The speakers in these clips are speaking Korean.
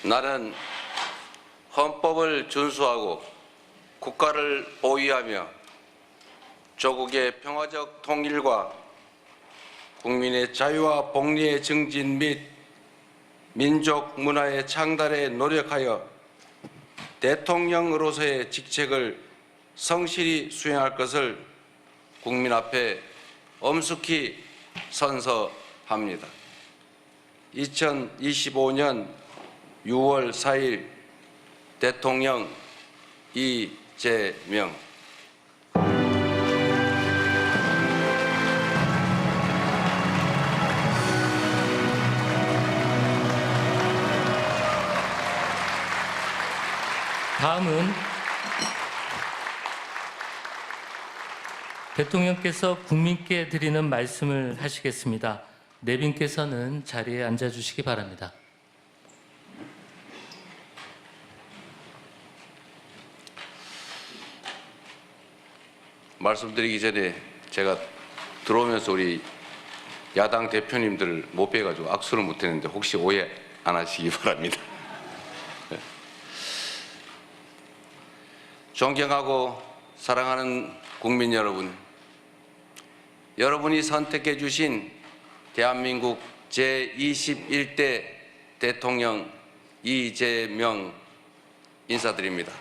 나는 헌법을 준수하고 국가를 보위하며 조국의 평화적 통일과 국민의 자유와 복리의 증진 및 민족 문화의 창달에 노력하여 대통령으로서의 직책을 성실히 수행할 것을 국민 앞에 엄숙히 선서합니다. 2025년 6월 4일 대통령 이재명. 다음은 대통령께서 국민께 드리는 말씀을 하시겠습니다. 내빈께서는 자리에 앉아주시기 바랍니다. 말씀드리기 전에 제가 들어오면서 우리 야당 대표님들을 못 뵈가지고 악수를 못했는데 혹시 오해 안 하시기 바랍니다. 존경하고 사랑하는 국민 여러분, 여러분이 선택해 주신 대한민국 제21대 대통령 이재명 인사드립니다.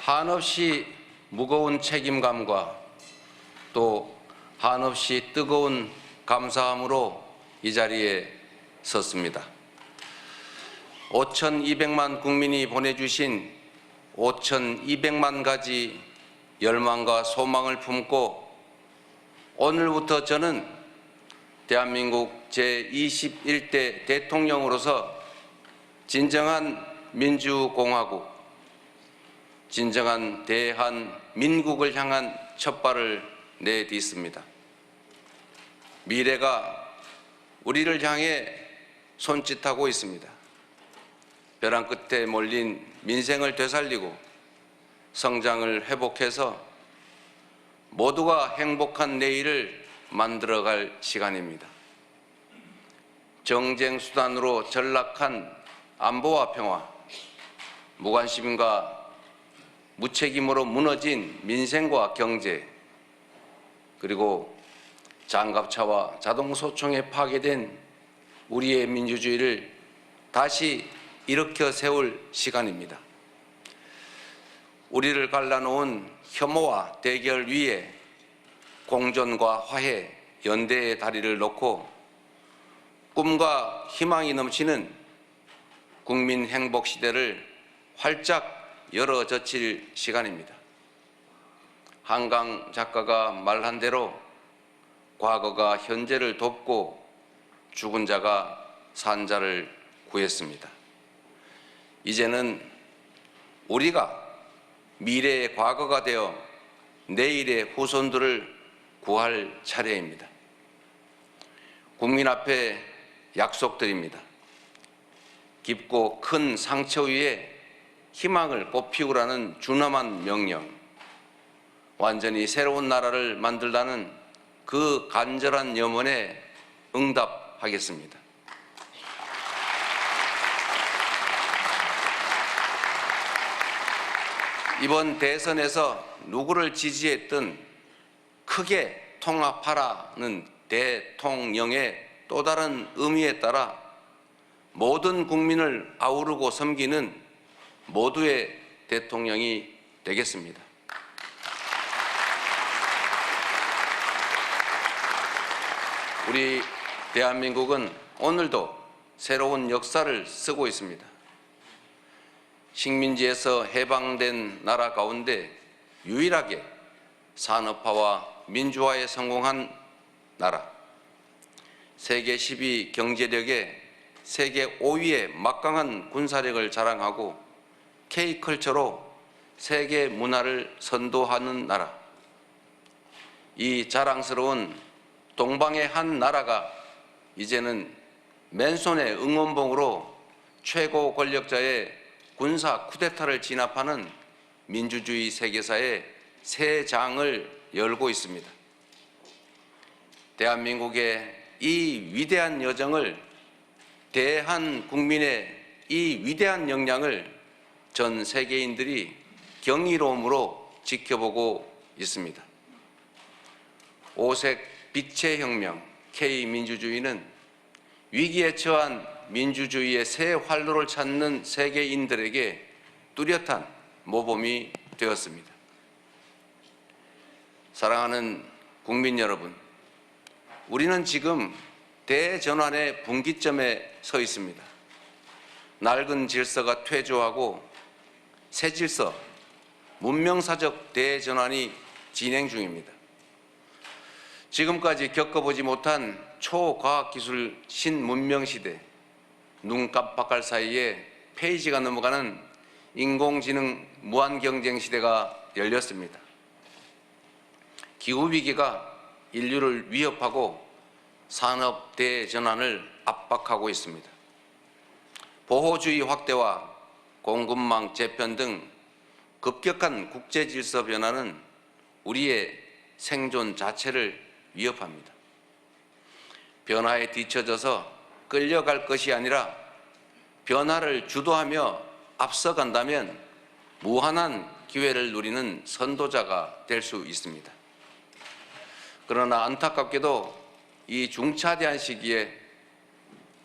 한없이 무거운 책임감과 또 한없이 뜨거운 감사함으로 이 자리에 섰습니다. 5,200만 국민이 보내주신 5,200만 가지 열망과 소망을 품고 오늘부터 저는 대한민국 제21대 대통령으로서 진정한 민주공화국, 진정한 대한민국을 향한 첫발을 내딛습니다. 미래가 우리를 향해 손짓하고 있습니다. 벼랑 끝에 몰린 민생을 되살리고 성장을 회복해서 모두가 행복한 내일을 만들어갈 시간입니다. 정쟁 수단으로 전락한 안보와 평화, 무관심과 무책임으로 무너진 민생과 경제, 그리고 장갑차와 자동소총에 파괴된 우리의 민주주의를 다시 일으켜 세울 시간입니다. 우리를 갈라놓은 혐오와 대결 위에 공존과 화해, 연대의 다리를 놓고 꿈과 희망이 넘치는 국민 행복 시대를 활짝 열어젖힐 시간입니다. 한강 작가가 말한 대로 과거가 현재를 돕고 죽은 자가 산 자를 구했습니다. 이제는 우리가 미래의 과거가 되어 내일의 후손들을 구할 차례입니다. 국민 앞에 약속드립니다. 깊고 큰 상처 위에 희망을 꽃피우라는 준엄한 명령, 완전히 새로운 나라를 만들라는 그 간절한 염원에 응답하겠습니다. 이번 대선에서 누구를 지지했든 크게 통합하라는 대통령의 또 다른 의미에 따라 모든 국민을 아우르고 섬기는 모두의 대통령이 되겠습니다. 우리 대한민국은 오늘도 새로운 역사를 쓰고 있습니다. 식민지에서 해방된 나라 가운데 유일하게 산업화와 민주화에 성공한 나라, 세계 10위 경제력에 세계 5위의 막강한 군사력을 자랑하고 K컬처로 세계 문화를 선도하는 나라, 이 자랑스러운 동방의 한 나라가 이제는 맨손의 응원봉으로 최고 권력자의 군사 쿠데타를 진압하는 민주주의 세계사의 새 장을 열고 있습니다. 대한민국의 이 위대한 여정을, 대한국민의 이 위대한 역량을 전 세계인들이 경이로움으로 지켜보고 있습니다. 오색 빛의 혁명 K민주주의는 위기에 처한 민주주의의 새 활로를 찾는 세계인들에게 뚜렷한 모범이 되었습니다. 사랑하는 국민 여러분, 우리는 지금 대전환의 분기점에 서 있습니다. 낡은 질서가 퇴조하고 새 질서, 문명사적 대전환이 진행 중입니다. 지금까지 겪어보지 못한 초과학기술 신문명시대, 눈 깜빡할 사이에 페이지가 넘어가는 인공지능 무한경쟁시대가 열렸습니다. 기후위기가 인류를 위협하고 산업 대전환을 압박하고 있습니다. 보호주의 확대와 공급망 재편 등 급격한 국제질서 변화는 우리의 생존 자체를 위협합니다. 변화에 뒤처져서 끌려갈 것이 아니라 변화를 주도하며 앞서간다면 무한한 기회를 누리는 선도자가 될 수 있습니다. 그러나 안타깝게도 이 중차대한 시기에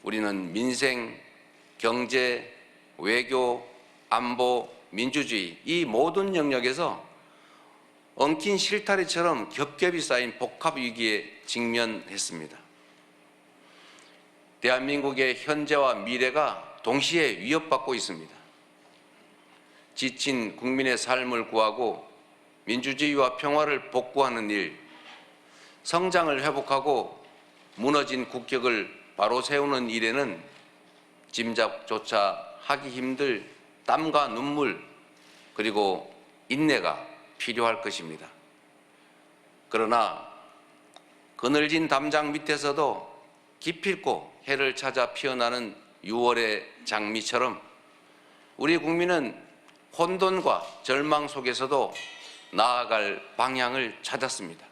우리는 민생, 경제, 외교, 안보, 민주주의 이 모든 영역에서 엉킨 실타래처럼 겹겹이 쌓인 복합 위기에 직면했습니다. 대한민국의 현재와 미래가 동시에 위협받고 있습니다. 지친 국민의 삶을 구하고 민주주의와 평화를 복구하는 일, 성장을 회복하고 무너진 국격을 바로 세우는 일에는 짐작조차 하기 힘들 땀과 눈물 그리고 인내가 필요할 것입니다. 그러나 그늘진 담장 밑에서도 기필코 해를 찾아 피어나는 6월의 장미처럼 우리 국민은 혼돈과 절망 속에서도 나아갈 방향을 찾았습니다.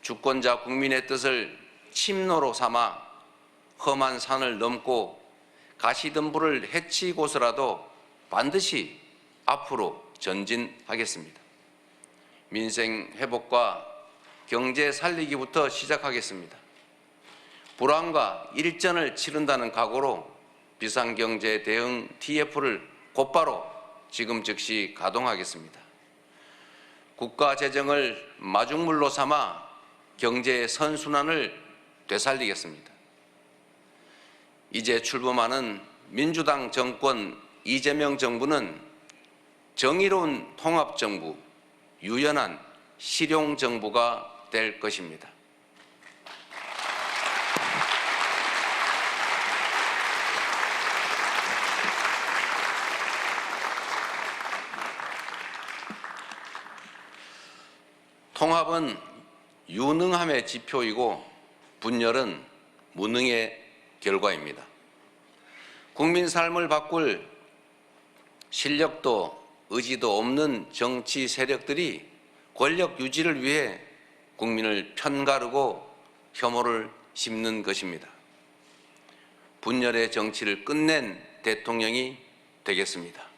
주권자 국민의 뜻을 침노로 삼아 험한 산을 넘고 가시덤불을 헤치고서라도 반드시 앞으로 전진하겠습니다. 민생 회복과 경제 살리기부터 시작하겠습니다. 불황과 일전을 치른다는 각오로 비상경제 대응 TF를 곧바로 지금 즉시 가동하겠습니다. 국가 재정을 마중물로 삼아 경제의 선순환을 되살리겠습니다. 이제 출범하는 민주당 정권 이재명 정부는 정의로운 통합정부, 유연한 실용정부가 될 것입니다. 통합은 유능함의 지표이고 분열은 무능의 결과입니다. 국민 삶을 바꿀 실력도 의지도 없는 정치 세력들이 권력 유지를 위해 국민을 편가르고 혐오를 심는 것입니다. 분열의 정치를 끝낸 대통령이 되겠습니다.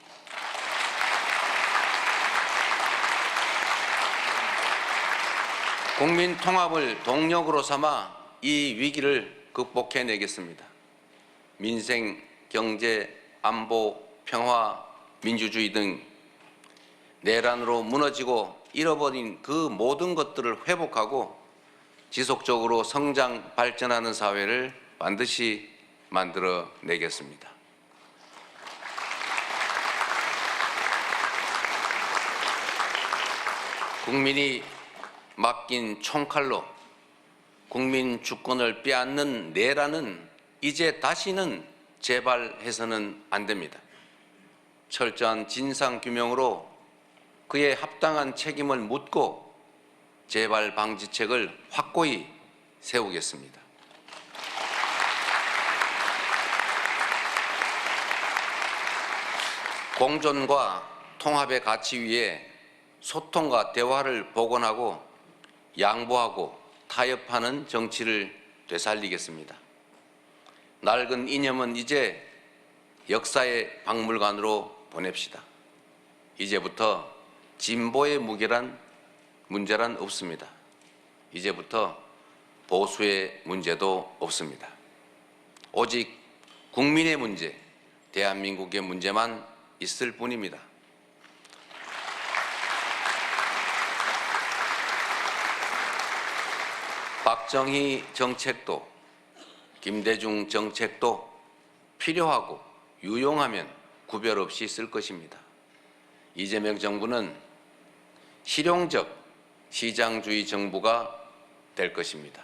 국민 통합을 동력으로 삼아 이 위기를 극복해내겠습니다. 민생, 경제, 안보, 평화, 민주주의 등 내란으로 무너지고 잃어버린 그 모든 것들을 회복하고 지속적으로 성장, 발전하는 사회를 반드시 만들어내겠습니다. 국민이 맡긴 총칼로 국민 주권을 빼앗는 내란은 이제 다시는 재발해서는 안 됩니다. 철저한 진상규명으로 그에 합당한 책임을 묻고 재발 방지책을 확고히 세우겠습니다. 공존과 통합의 가치 위에 소통과 대화를 복원하고 양보하고 타협하는 정치를 되살리겠습니다. 낡은 이념은 이제 역사의 박물관으로 보냅시다. 이제부터 진보의 문제란 없습니다. 이제부터 보수의 문제도 없습니다. 오직 국민의 문제, 대한민국의 문제만 있을 뿐입니다. 박정희 정책도 김대중 정책도 필요하고 유용하면 구별 없이 쓸 것입니다. 이재명 정부는 실용적 시장주의 정부가 될 것입니다.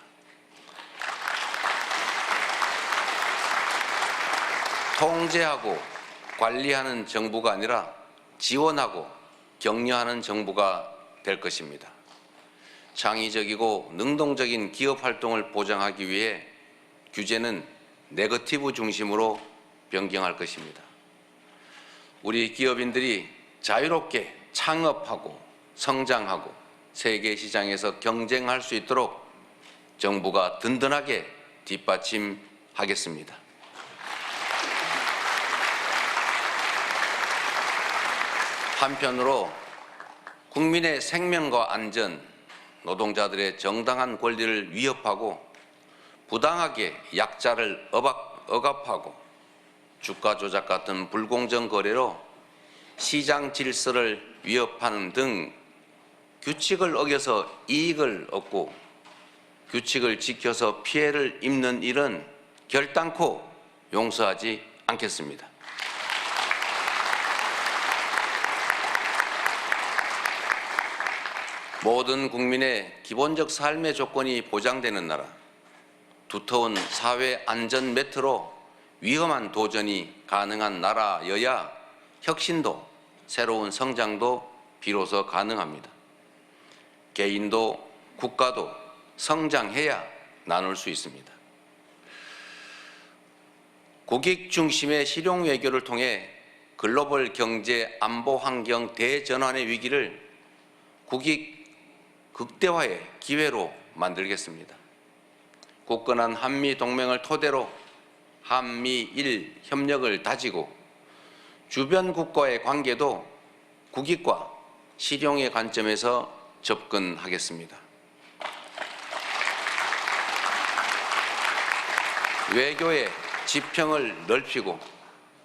통제하고 관리하는 정부가 아니라 지원하고 격려하는 정부가 될 것입니다. 창의적이고 능동적인 기업 활동을 보장하기 위해 규제는 네거티브 중심으로 변경할 것입니다. 우리 기업인들이 자유롭게 창업하고 성장하고 세계 시장에서 경쟁할 수 있도록 정부가 든든하게 뒷받침하겠습니다. 한편으로 국민의 생명과 안전, 노동자들의 정당한 권리를 위협하고 부당하게 약자를 억압하고 주가 조작 같은 불공정 거래로 시장 질서를 위협하는 등 규칙을 어겨서 이익을 얻고 규칙을 지켜서 피해를 입는 일은 결단코 용서하지 않겠습니다. 모든 국민의 기본적 삶의 조건이 보장되는 나라, 두터운 사회 안전 매트로 위험한 도전이 가능한 나라여야 혁신도 새로운 성장도 비로소 가능합니다. 개인도 국가도 성장해야 나눌 수 있습니다. 국익 중심의 실용 외교를 통해 글로벌 경제 안보 환경 대전환의 위기를 국익 극대화의 기회로 만들겠습니다. 굳건한 한미 동맹을 토대로 한미일 협력을 다지고 주변 국가의 관계도 국익과 실용의 관점에서 접근하겠습니다. 외교의 지평을 넓히고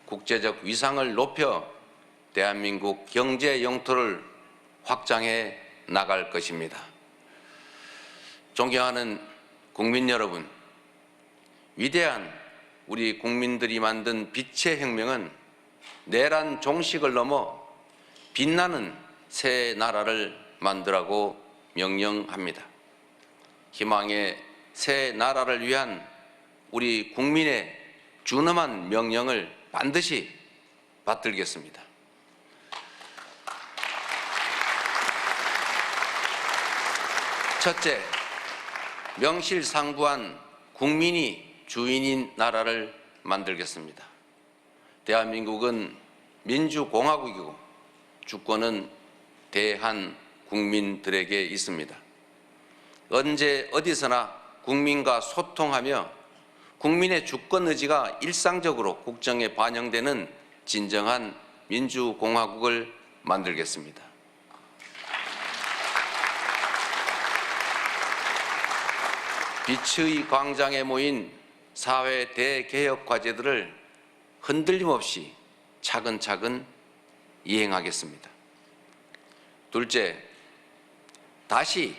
국제적 위상을 높여 대한민국 경제 영토를 확장해 나갈 것입니다. 존경하는 국민 여러분, 위대한 우리 국민들이 만든 빛의 혁명은 내란 종식을 넘어 빛나는 새 나라를 만들라고 명령합니다. 희망의 새 나라를 위한 우리 국민의 준엄한 명령을 반드시 받들겠습니다. 첫째, 명실상부한 국민이 주인인 나라를 만들겠습니다. 대한민국은 민주공화국이고 주권은 대한 국민들에게 있습니다. 언제 어디서나 국민과 소통하며 국민의 주권 의지가 일상적으로 국정에 반영되는 진정한 민주공화국을 만들겠습니다. 빛의 광장에 모인 사회 대개혁 과제들을 흔들림 없이 차근차근 이행하겠습니다. 둘째, 다시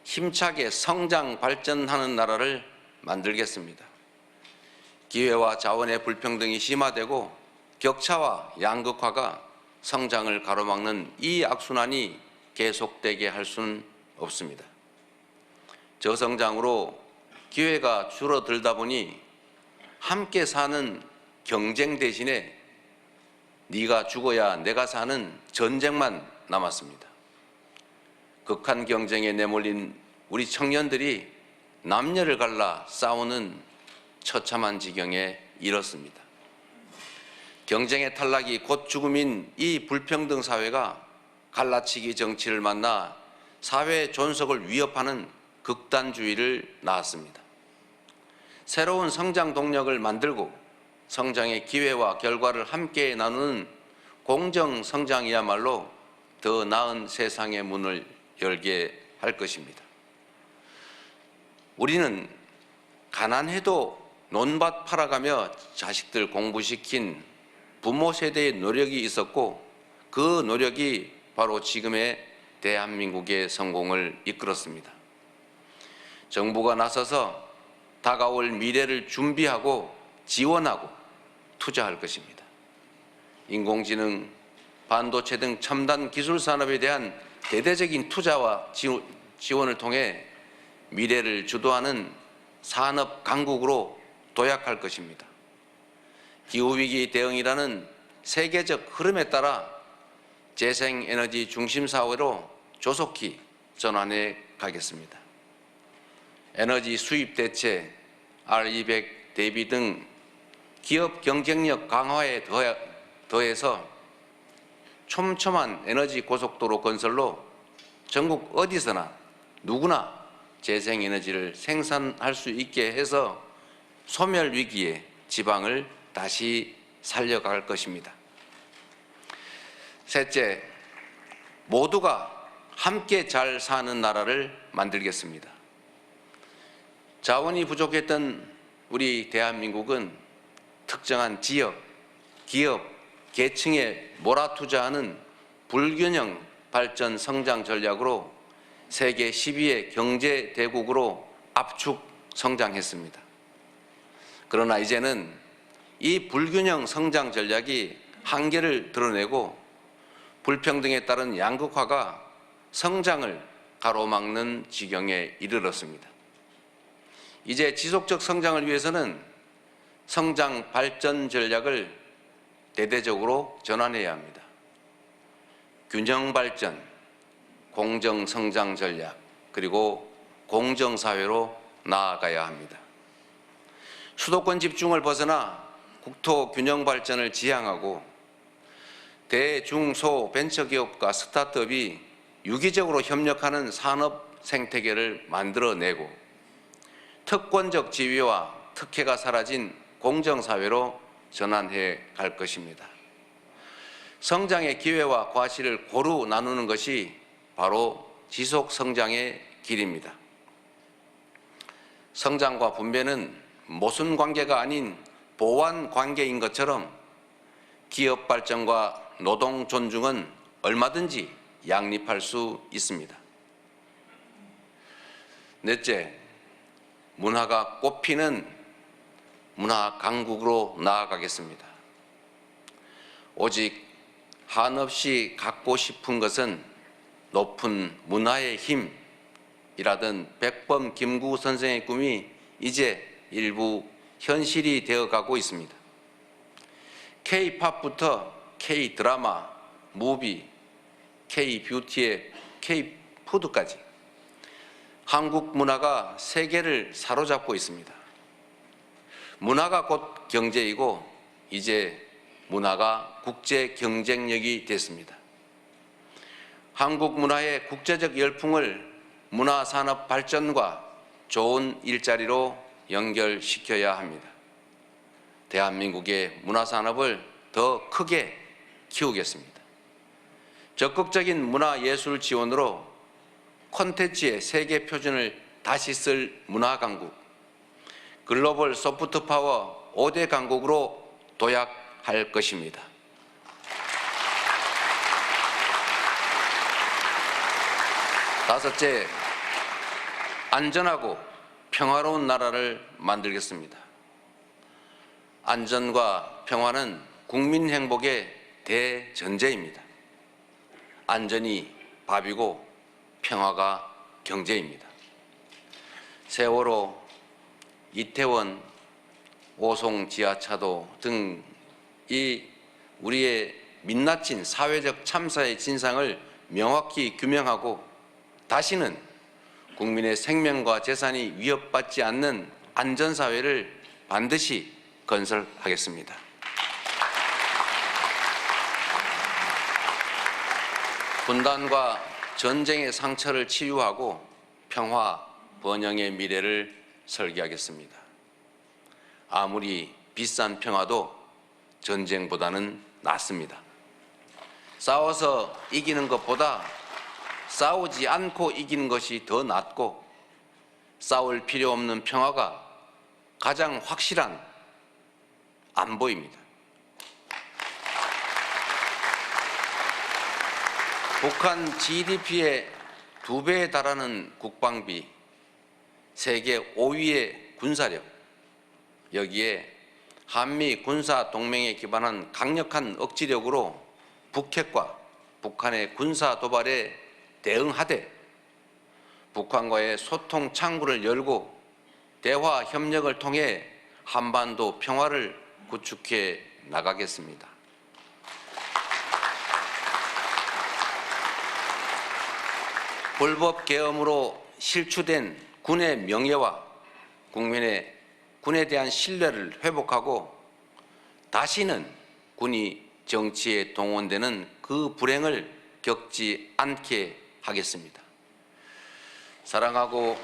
힘차게 성장 발전하는 나라를 만들겠습니다. 기회와 자원의 불평등이 심화되고 격차와 양극화가 성장을 가로막는 이 악순환이 계속되게 할 수는 없습니다. 저성장으로 기회가 줄어들다 보니 함께 사는 경쟁 대신에 네가 죽어야 내가 사는 전쟁만 남았습니다. 극한 경쟁에 내몰린 우리 청년들이 남녀를 갈라 싸우는 처참한 지경에 이르렀습니다. 경쟁의 탈락이 곧 죽음인 이 불평등 사회가 갈라치기 정치를 만나 사회 존속을 위협하는 극단주의를 낳았습니다. 새로운 성장 동력을 만들고 성장의 기회와 결과를 함께 나누는 공정 성장이야말로 더 나은 세상의 문을 열게 할 것입니다. 우리는 가난해도 논밭 팔아가며 자식들 공부시킨 부모 세대의 노력이 있었고 그 노력이 바로 지금의 대한민국의 성공을 이끌었습니다. 정부가 나서서 다가올 미래를 준비하고 지원하고 투자할 것입니다. 인공지능, 반도체 등 첨단 기술 산업에 대한 대대적인 투자와 지원을 통해 미래를 주도하는 산업 강국으로 도약할 것입니다. 기후위기 대응이라는 세계적 흐름에 따라 재생에너지 중심 사회로 조속히 전환해 가겠습니다. 에너지 수입 대체, R200 대비 등 기업 경쟁력 강화에 더해서 촘촘한 에너지 고속도로 건설로 전국 어디서나 누구나 재생에너지를 생산할 수 있게 해서 소멸 위기에 지방을 다시 살려갈 것입니다. 셋째, 모두가 함께 잘 사는 나라를 만들겠습니다. 자원이 부족했던 우리 대한민국은 특정한 지역, 기업, 계층에 몰아투자하는 불균형 발전 성장 전략으로 세계 10위의 경제 대국으로 압축 성장했습니다. 그러나 이제는 이 불균형 성장 전략이 한계를 드러내고 불평등에 따른 양극화가 성장을 가로막는 지경에 이르렀습니다. 이제 지속적 성장을 위해서는 성장 발전 전략을 대대적으로 전환해야 합니다. 균형 발전, 공정 성장 전략, 그리고 공정 사회로 나아가야 합니다. 수도권 집중을 벗어나 국토 균형 발전을 지향하고 대, 중, 소 벤처기업과 스타트업이 유기적으로 협력하는 산업 생태계를 만들어내고 특권적 지위와 특혜가 사라진 공정사회로 전환해 갈 것입니다. 성장의 기회와 과실을 고루 나누는 것이 바로 지속 성장의 길입니다. 성장과 분배는 모순 관계가 아닌 보완 관계인 것처럼 기업 발전과 노동 존중은 얼마든지 양립할 수 있습니다. 넷째, 문화가 꽃피는 문화 강국으로 나아가겠습니다. 오직 한없이 갖고 싶은 것은 높은 문화의 힘이라던 백범 김구 선생의 꿈이 이제 일부 현실이 되어가고 있습니다. K-팝부터 K-드라마, 무비, K-뷰티의 K-푸드까지 한국 문화가 세계를 사로잡고 있습니다. 문화가 곧 경제이고 이제 문화가 국제 경쟁력이 됐습니다. 한국 문화의 국제적 열풍을 문화산업 발전과 좋은 일자리로 연결시켜야 합니다. 대한민국의 문화산업을 더 크게 키우겠습니다. 적극적인 문화예술 지원으로 콘텐츠의 세계 표준을 다시 쓸 문화강국, 글로벌 소프트파워 5대 강국으로 도약할 것입니다. 다섯째, 안전하고 평화로운 나라를 만들겠습니다. 안전과 평화는 국민 행복의 대전제입니다. 안전이 밥이고 평화가 경제입니다. 세월호, 이태원, 오송 지하차도 등 이 우리의 민낯진 사회적 참사의 진상을 명확히 규명하고 다시는 국민의 생명과 재산이 위협받지 않는 안전사회를 반드시 건설하겠습니다. 분단과 전쟁의 상처를 치유하고 평화, 번영의 미래를 설계하겠습니다. 아무리 비싼 평화도 전쟁보다는 낫습니다. 싸워서 이기는 것보다 싸우지 않고 이기는 것이 더 낫고, 싸울 필요 없는 평화가 가장 확실한 안보입니다. 북한 GDP의 2배에 달하는 국방비, 세계 5위의 군사력, 여기에 한미 군사 동맹에 기반한 강력한 억지력으로 북핵과 북한의 군사 도발에 대응하되 북한과의 소통 창구를 열고 대화 협력을 통해 한반도 평화를 구축해 나가겠습니다. 불법 계엄으로 실추된 군의 명예와 군에 대한 신뢰를 회복하고 다시는 군이 정치에 동원되는 그 불행을 겪지 않게 하겠습니다. 사랑하고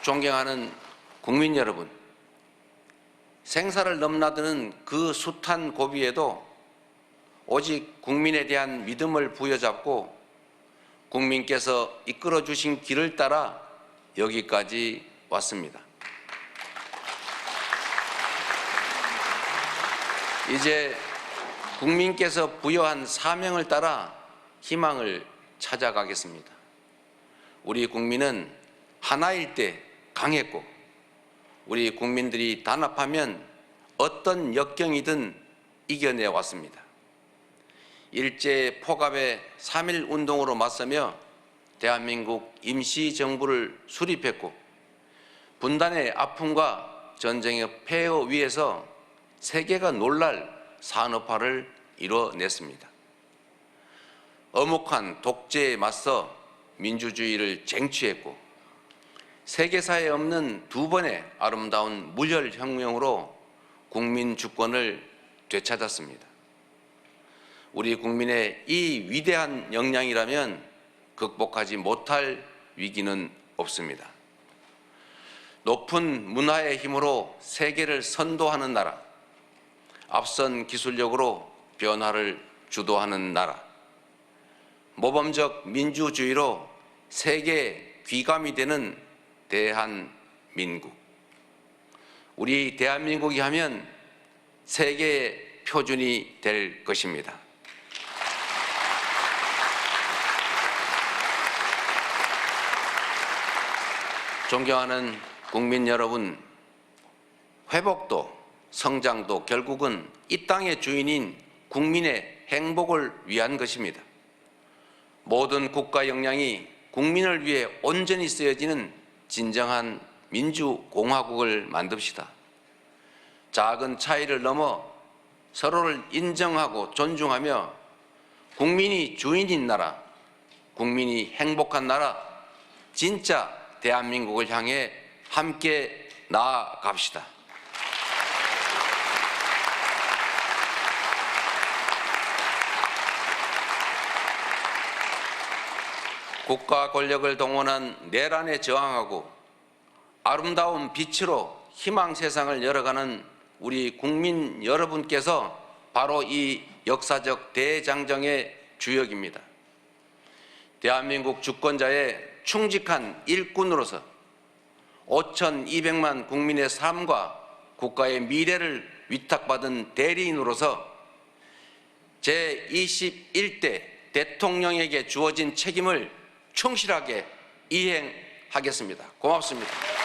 존경하는 국민 여러분, 생사를 넘나드는 그 숱한 고비에도 오직 국민에 대한 믿음을 부여잡고 국민께서 이끌어 주신 길을 따라 여기까지 왔습니다. 이제 국민께서 부여한 사명을 따라 희망을 찾아가겠습니다. 우리 국민은 하나일 때 강했고, 우리 국민들이 단합하면 어떤 역경이든 이겨내 왔습니다. 일제 포갑의 3.1 운동으로 맞서며 대한민국 임시정부를 수립했고, 분단의 아픔과 전쟁의 폐허 위에서 세계가 놀랄 산업화를 이뤄냈습니다. 엄혹한 독재에 맞서 민주주의를 쟁취했고, 세계사에 없는 2번의 아름다운 무혈혁명으로 국민 주권을 되찾았습니다. 우리 국민의 이 위대한 역량이라면 극복하지 못할 위기는 없습니다. 높은 문화의 힘으로 세계를 선도하는 나라, 앞선 기술력으로 변화를 주도하는 나라, 모범적 민주주의로 세계 귀감이 되는 대한민국. 우리 대한민국이 하면 세계의 표준이 될 것입니다. 존경하는 국민 여러분, 회복도 성장도 결국은 이 땅의 주인인 국민의 행복을 위한 것입니다. 모든 국가 역량이 국민을 위해 온전히 쓰여지는 진정한 민주공화국을 만듭시다. 작은 차이를 넘어 서로를 인정하고 존중하며 국민이 주인인 나라, 국민이 행복한 나라, 진짜 대한민국을 향해 함께 나아갑시다. 국가 권력을 동원한 내란에 저항하고 아름다운 빛으로 희망 세상을 열어가는 우리 국민 여러분께서 바로 이 역사적 대장정의 주역입니다. 대한민국 주권자의 충직한 일꾼으로서 5,200만 국민의 삶과 국가의 미래를 위탁받은 대리인으로서 제21대 대통령에게 주어진 책임을 충실하게 이행하겠습니다. 고맙습니다.